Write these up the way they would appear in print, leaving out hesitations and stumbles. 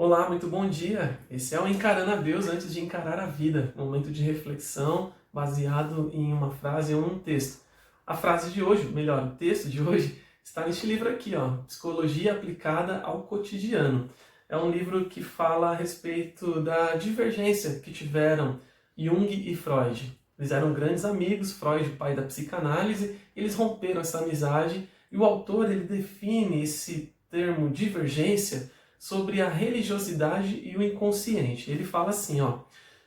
Olá, muito bom dia! Esse é o Encarando a Deus antes de encarar a vida, um momento de reflexão baseado em uma frase ou um texto. A frase de hoje, melhor, o texto de hoje, está neste livro aqui, ó, Psicologia Aplicada ao Cotidiano. É um livro que fala a respeito da divergência que tiveram Jung e Freud. Eles eram grandes amigos, Freud, pai da psicanálise, eles romperam essa amizade e o autor ele define esse termo divergência sobre a religiosidade e o inconsciente. Ele fala assim, ó,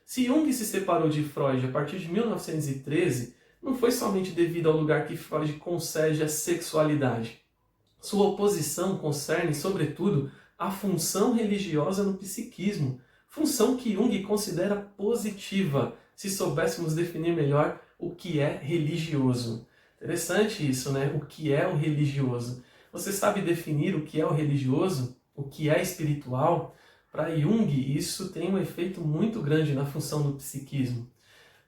se Jung se separou de Freud a partir de 1913, não foi somente devido ao lugar que Freud concede à sexualidade. Sua oposição concerne, sobretudo, a função religiosa no psiquismo, função que Jung considera positiva, se soubéssemos definir melhor o que é religioso. Interessante isso, né? O que é o religioso? Você sabe definir o que é o religioso? O que é espiritual? Para Jung, isso tem um efeito muito grande na função do psiquismo.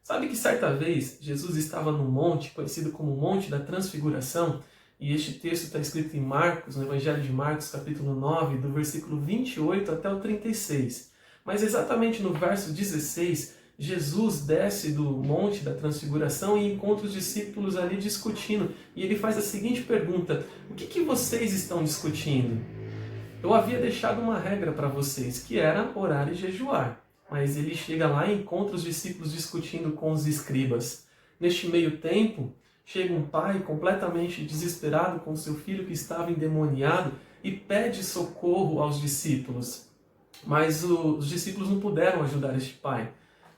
Sabe que certa vez Jesus estava num monte, conhecido como Monte da Transfiguração, e este texto está escrito em Marcos, no Evangelho de Marcos, capítulo 9, do versículo 28 até o 36. Mas exatamente no verso 16, Jesus desce do Monte da Transfiguração e encontra os discípulos ali discutindo. E ele faz a seguinte pergunta: o que vocês estão discutindo? Eu havia deixado uma regra para vocês, que era orar e jejuar. Mas ele chega lá e encontra os discípulos discutindo com os escribas. Neste meio tempo, chega um pai completamente desesperado com seu filho que estava endemoniado e pede socorro aos discípulos. Mas os discípulos não puderam ajudar este pai,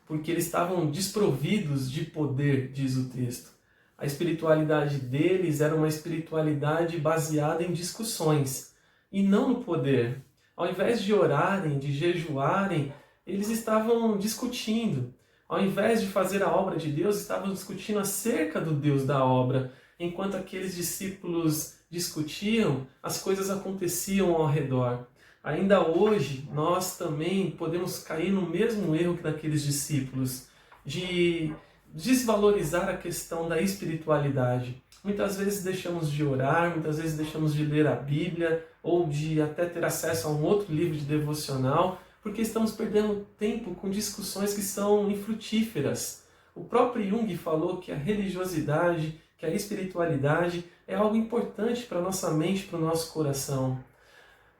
porque eles estavam desprovidos de poder, diz o texto. A espiritualidade deles era uma espiritualidade baseada em discussões e não no poder. Ao invés de orarem, de jejuarem, eles estavam discutindo. Ao invés de fazer a obra de Deus, estavam discutindo acerca do Deus da obra. Enquanto aqueles discípulos discutiam, as coisas aconteciam ao redor. Ainda hoje, nós também podemos cair no mesmo erro que daqueles discípulos, de desvalorizar a questão da espiritualidade. Muitas vezes deixamos de orar, muitas vezes deixamos de ler a Bíblia, ou de até ter acesso a um outro livro de devocional, porque estamos perdendo tempo com discussões que são infrutíferas. O próprio Jung falou que a religiosidade, que a espiritualidade é algo importante para a nossa mente, para o nosso coração.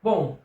Bom,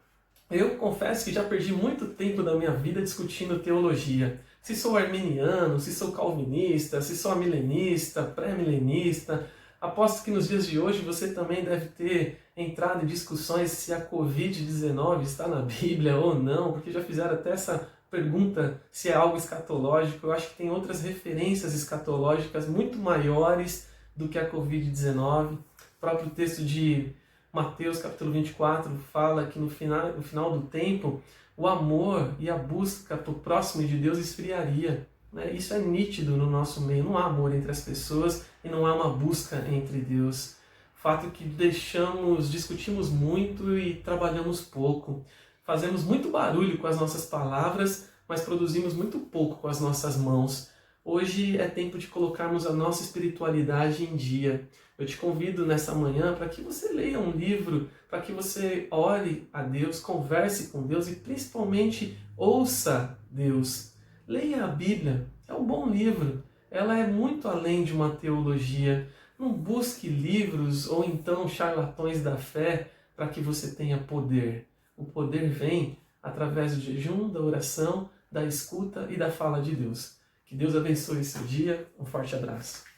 eu confesso que já perdi muito tempo da minha vida discutindo teologia. Se sou arminiano, se sou calvinista, se sou milenista, pré-milenista. Aposto que nos dias de hoje você também deve ter entrado em discussões se a Covid-19 está na Bíblia ou não, porque já fizeram até essa pergunta se é algo escatológico. Eu acho que tem outras referências escatológicas muito maiores do que a Covid-19. O próprio texto de Mateus, capítulo 24, fala que no final do tempo, o amor e a busca por próximo de Deus esfriaria. Isso é nítido no nosso meio. Não há amor entre as pessoas e não há uma busca entre Deus. O fato é que discutimos muito e trabalhamos pouco. Fazemos muito barulho com as nossas palavras, mas produzimos muito pouco com as nossas mãos. Hoje é tempo de colocarmos a nossa espiritualidade em dia. Eu te convido nessa manhã para que você leia um livro, para que você ore a Deus, converse com Deus e principalmente ouça Deus. Leia a Bíblia, é um bom livro. Ela é muito além de uma teologia. Não busque livros ou então charlatões da fé para que você tenha poder. O poder vem através do jejum, da oração, da escuta e da fala de Deus. Que Deus abençoe seu dia. Um forte abraço.